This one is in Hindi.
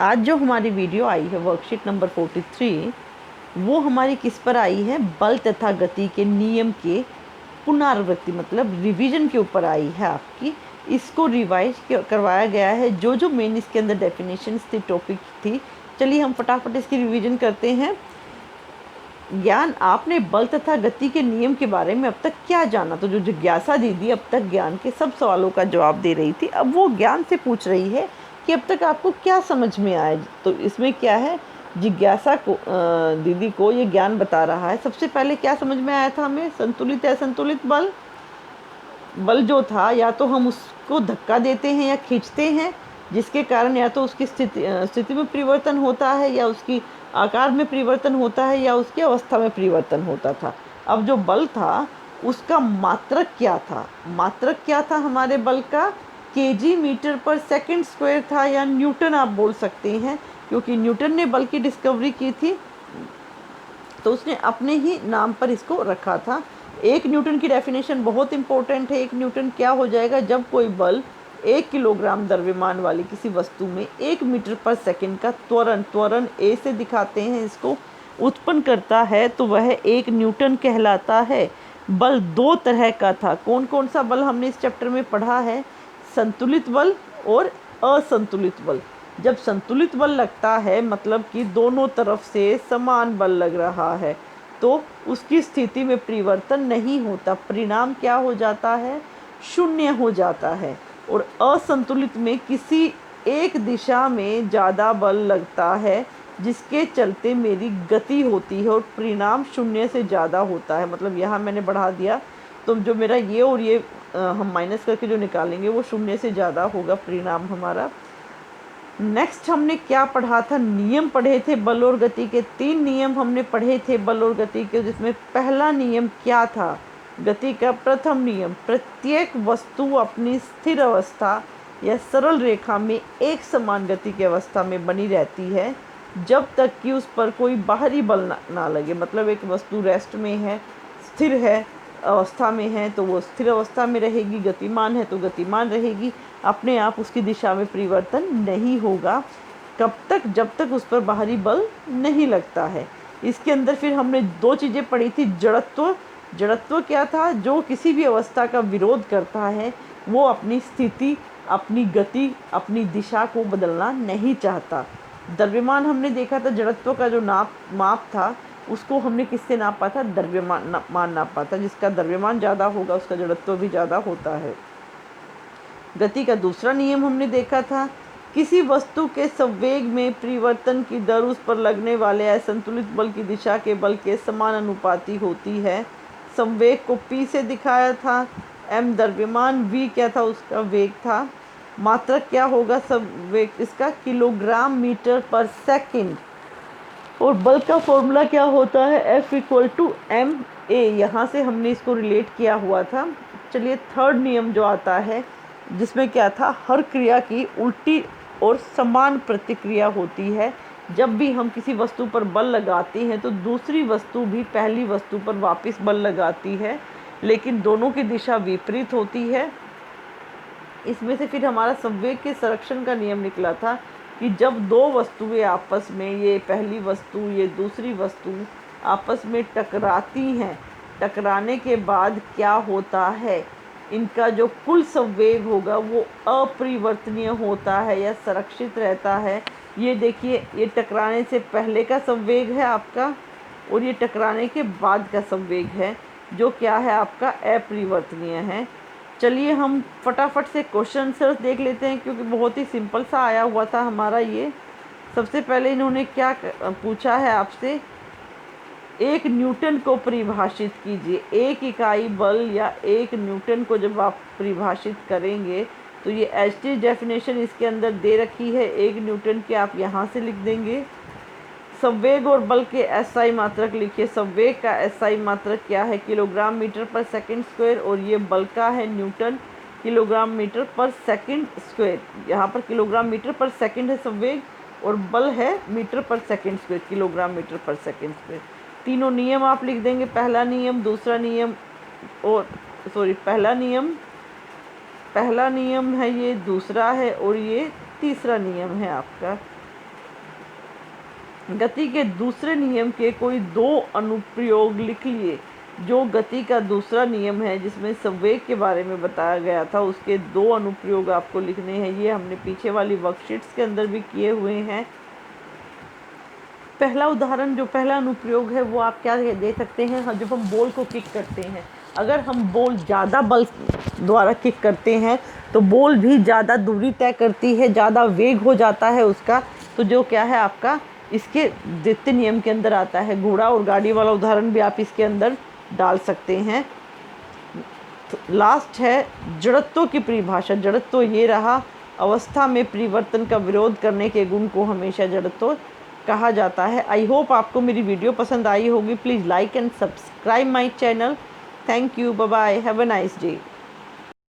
आज जो हमारी वीडियो आई है वर्कशीट नंबर 43, वो हमारी किस पर आई है? बल तथा गति के नियम के पुनरावृत्ति मतलब रिवीजन के ऊपर आई है आपकी। इसको रिवाइज करवाया गया है, जो जो मेन इसके अंदर डेफिनेशंस थी, टॉपिक थी। चलिए हम फटाफट इसकी रिवीजन करते हैं। ज्ञान, आपने बल तथा गति के नियम के बारे में अब तक क्या जाना? तो जो जिज्ञासा दीदी अब तक ज्ञान के सब सवालों का जवाब दे रही थी, अब वो ज्ञान से पूछ रही है कि अब तक आपको क्या समझ में आया। तो इसमें क्या है, जिज्ञासा को दीदी को ये ज्ञान बता रहा है। सबसे पहले क्या समझ में आया था हमें? संतुलित या असंतुलित बल। बल जो था, या तो हम उसको धक्का देते हैं या खींचते हैं, जिसके कारण या तो उसकी स्थिति में परिवर्तन होता है, या उसकी आकार में परिवर्तन होता है, या उसकी अवस्था में परिवर्तन होता था। अब जो बल था उसका मात्रक क्या था? मात्रक क्या था हमारे बल का? केजी मीटर पर सेकंड स्क्वायर था, या न्यूटन आप बोल सकते हैं, क्योंकि न्यूटन ने बल की डिस्कवरी की थी तो उसने अपने ही नाम पर इसको रखा था। एक न्यूटन की डेफिनेशन बहुत इंपॉर्टेंट है। एक न्यूटन क्या हो जाएगा? जब कोई बल 1 किलोग्राम द्रव्यमान वाली किसी वस्तु में 1 मीटर पर सेकंड का त्वरण ए से दिखाते हैं इसको, उत्पन्न करता है, तो वह 1 न्यूटन कहलाता है। बल 2 तरह का था। कौन कौन सा बल हमने इस चैप्टर में पढ़ा है? संतुलित बल और असंतुलित बल। जब संतुलित बल लगता है मतलब कि दोनों तरफ से समान बल लग रहा है, तो उसकी स्थिति में परिवर्तन नहीं होता। परिणाम क्या हो जाता है? शून्य हो जाता है। और असंतुलित में किसी एक दिशा में ज़्यादा बल लगता है, जिसके चलते मेरी गति होती है और परिणाम शून्य से ज़्यादा होता है। मतलब यहाँ मैंने बढ़ा दिया तो जो मेरा ये और ये हम माइनस करके जो निकालेंगे वो शून्य से ज़्यादा होगा परिणाम हमारा। नेक्स्ट हमने क्या पढ़ा था? नियम पढ़े थे बल और गति के। 3 नियम हमने पढ़े थे बल और गति के, जिसमें पहला नियम क्या था? गति का प्रथम नियम, प्रत्येक वस्तु अपनी स्थिर अवस्था या सरल रेखा में एक समान गति की अवस्था में बनी रहती है जब तक कि उस पर कोई बाहरी बल ना लगे। मतलब एक वस्तु रेस्ट में है, स्थिर है अवस्था में है तो वो स्थिर अवस्था में रहेगी, गतिमान है तो गतिमान रहेगी, अपने आप उसकी दिशा में परिवर्तन नहीं होगा। कब तक? जब तक उस पर बाहरी बल नहीं लगता है। इसके अंदर फिर हमने 2 चीज़ें पढ़ी थी। जड़त्व। जड़त्व क्या था? जो किसी भी अवस्था का विरोध करता है, वो अपनी स्थिति, अपनी गति, अपनी दिशा को बदलना नहीं चाहता। द्रव्यमान हमने देखा था, जड़त्व का जो माप था उसको हमने किससे नापा था? द्रव्यमान नापा था। जिसका द्रव्यमान ज़्यादा होगा उसका जड़त्व भी ज़्यादा होता है। गति का दूसरा नियम हमने देखा था, किसी वस्तु के संवेग में परिवर्तन की दर उस पर लगने वाले असंतुलित बल की दिशा के बल के समानुपाती होती है। संवेग को P से दिखाया था, m द्रव्यमान, v क्या था? उसका वेग था। मात्रक क्या होगा संवेग इसका? किलोग्राम मीटर पर सेकंड। और बल का फॉर्मूला क्या होता है? F=ma। यहाँ से हमने इसको रिलेट किया हुआ था। चलिए थर्ड नियम जो आता है, जिसमें क्या था? हर क्रिया की उल्टी और समान प्रतिक्रिया होती है। जब भी हम किसी वस्तु पर बल लगाते हैं तो दूसरी वस्तु भी पहली वस्तु पर वापस बल लगाती है, लेकिन दोनों की दिशा विपरीत होती है। इसमें से फिर हमारा संवेग के संरक्षण का नियम निकला था कि जब 2 वस्तुएं आपस में, ये पहली वस्तु ये दूसरी वस्तु आपस में टकराती हैं, टकराने के बाद क्या होता है? इनका जो कुल संवेग होगा वो अपरिवर्तनीय होता है या संरक्षित रहता है। ये देखिए, ये टकराने से पहले का संवेग है आपका, और ये टकराने के बाद का संवेग है, जो क्या है आपका? अपरिवर्तनीय है। चलिए हम फटाफट से क्वेश्चन आंसर्स देख लेते हैं, क्योंकि बहुत ही सिंपल सा आया हुआ था हमारा ये। सबसे पहले इन्होंने क्या पूछा है आपसे? 1 न्यूटन को परिभाषित कीजिए। 1 इकाई बल या 1 न्यूटन को जब आप परिभाषित करेंगे तो ये एच डेफिनेशन इसके अंदर दे रखी है। 1 न्यूटन के आप यहाँ से लिख देंगे। संवेग और बल के एसआई मात्रक लिखिए। संवेग का एसआई मात्रक क्या है? किलोग्राम मीटर पर सेकंड स्क्वायर, और ये बल का है न्यूटन, किलोग्राम मीटर पर सेकंड स्क्वायर। यहाँ पर किलोग्राम मीटर पर सेकंड है संवेग, और बल है मीटर पर सेकंड स्क्वायर, किलोग्राम मीटर पर सेकंड स्क्वायर। तीनों नियम आप लिख देंगे। पहला नियम, दूसरा नियम, और पहला नियम है ये, दूसरा है, और ये तीसरा नियम है आपका। गति के दूसरे नियम के कोई 2 अनुप्रयोग लिख लिए। जो गति का दूसरा नियम है जिसमें संवेग के बारे में बताया गया था, उसके 2 अनुप्रयोग आपको लिखने हैं। ये हमने पीछे वाली वर्कशीट्स के अंदर भी किए हुए हैं। पहला उदाहरण, जो पहला अनुप्रयोग है वो आप क्या दे सकते हैं, जब हम बॉल को किक करते हैं, अगर हम बॉल ज़्यादा बल द्वारा किक करते हैं तो बॉल भी ज़्यादा दूरी तय करती है, ज़्यादा वेग हो जाता है उसका। तो जो क्या है आपका इसके द्वितीय नियम के अंदर आता है। घोड़ा और गाड़ी वाला उदाहरण भी आप इसके अंदर डाल सकते हैं। लास्ट है जड़त्व की परिभाषा। जड़त्व ये रहा, अवस्था में परिवर्तन का विरोध करने के गुण को हमेशा जड़त्व कहा जाता है। आई होप आपको मेरी वीडियो पसंद आई होगी। Please like and subscribe my channel. Thank you, bye bye, have a nice day.